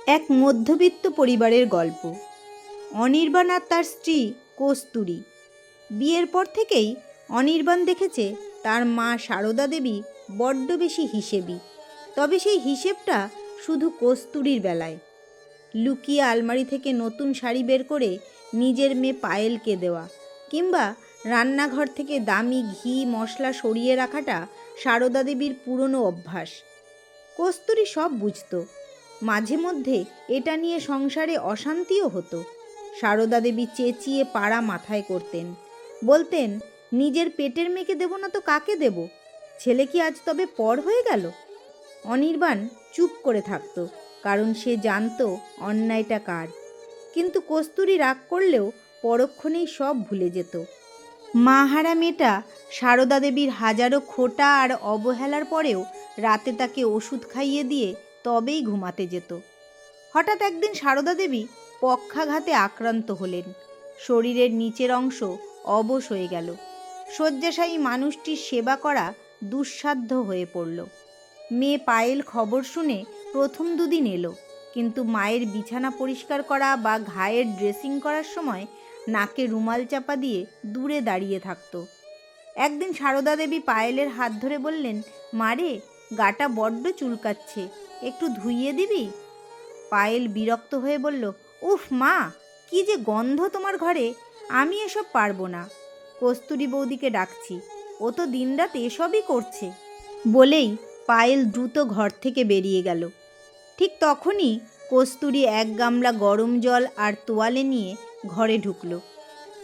এক মধ্যবিত্ত পরিবারের গল্প। অনির্বাণ আর তার স্ত্রী কস্তুরী। বিয়ের পর থেকেই অনির্বাণ দেখেছে তার মা সারদা দেবী বড্ড বেশি হিসেবি। তবে সেই হিসেবটা শুধু কস্তুরীর বেলায়। লুকিয়ে আলমারি থেকে নতুন শাড়ি বের করে নিজের মেয়ে পায়েলকে দেওয়া, কিংবা রান্নাঘর থেকে দামি ঘি মশলা সরিয়ে রাখাটা সারদা দেবীর পুরনো অভ্যাস। কস্তুরী সব বুঝতো। মাঝে মধ্যে এটা নিয়ে সংসারে অশান্তিও হতো। সারদা দেবী চেঁচিয়ে পাড়া মাথায় করতেন, বলতেন, নিজের পেটের মেয়েকে দেব না তো কাকে দেব? ছেলে কি আজ তবে পর হয়ে গেল? অনির্বাণ চুপ করে থাকতো, কারণ সে জানতো অন্যায়টা কার। কিন্তু কস্তুরী রাগ করলেও পরক্ষণেই সব ভুলে যেত। মাহারা মেয়েটা সারদা দেবীর হাজারো খোঁটা আর অবহেলার পরেও রাতে তাকে ওষুধ খাইয়ে দিয়ে তবেই ঘুমাতে যেত। হঠাৎ একদিন সারদা দেবী পক্ষাঘাতে আক্রান্ত হলেন। শরীরের নিচের অংশ অবশ হয়ে গেল। শয্যাশায়ী মানুষটির সেবা করা দুঃসাধ্য হয়ে পড়ল। মেয়ে পায়েল খবর শুনে প্রথম দুদিন এলো, কিন্তু মায়ের বিছানা পরিষ্কার করা বা ঘায়ের ড্রেসিং করার সময় নাকে রুমাল চাপা দিয়ে দূরে দাঁড়িয়ে থাকতো। একদিন সারদা দেবী পায়েলের হাত ধরে বললেন, মারে, গাটা বড্ড চুলকাচ্ছে, একটু ধুইয়ে দিবি? পায়েল বিরক্ত হয়ে বলল, উফ মা, কি যে গন্ধ তোমার ঘরে, আমি এসব পারবো না। কস্তুরী বৌদিকে ডাকছি, ও তো দিনরাত এসবই করছে। বলেই পায়েল দ্রুত ঘর থেকে বেরিয়ে গেল। ঠিক তখনই কস্তুরী এক গামলা গরম জল আর তোয়ালে নিয়ে ঘরে ঢুকলো।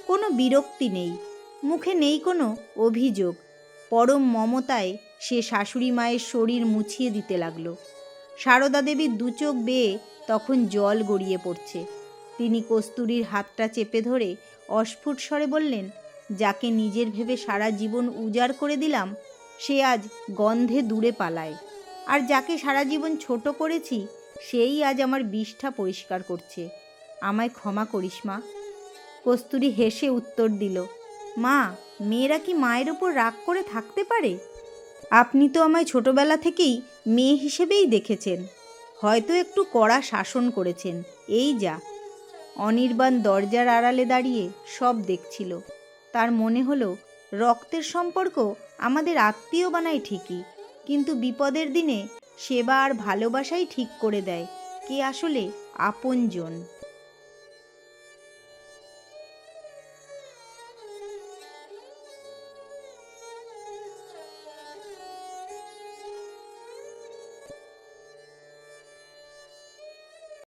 কোনো বিরক্তি নেই, মুখে নেই কোনো অভিযোগ। পরম মমতায় সে শাশুড়ি মায়ের শরীর মুছিয়ে দিতে লাগলো। সারদা দেবীর দু চোখ বেয়ে তখন জল গড়িয়ে পড়ছে। তিনি কস্তুরীর হাতটা চেপে ধরে অস্ফুট স্বরে বললেন, যাকে নিজের ভেবে সারা জীবন উজাড় করে দিলাম, সে আজ গন্ধে দূরে পালায়। আর যাকে সারা জীবন ছোট করেছি, সেই আজ আমার বিষ্ঠা পরিষ্কার করছে। আমায় ক্ষমা করিস মা। কস্তুরী হেসে উত্তর দিল, মা, মেয়েরা কি মায়ের ওপর রাগ করে থাকতে পারে? আপনি তো আমায় ছোটবেলা থেকেই মেয়ে হিসেবেই দেখেছেন, হয়তো একটু কড়া শাসন করেছেন, এই যা। অনির্বাণ দরজার আড়ালে দাঁড়িয়ে সব দেখছিল। তার মনে হলো, রক্তের সম্পর্ক আমাদের আত্মীয় বানায় ঠিকই, কিন্তু বিপদের দিনে সেবা আর ভালোবাসাই ঠিক করে দেয় কে আসলে আপনজন।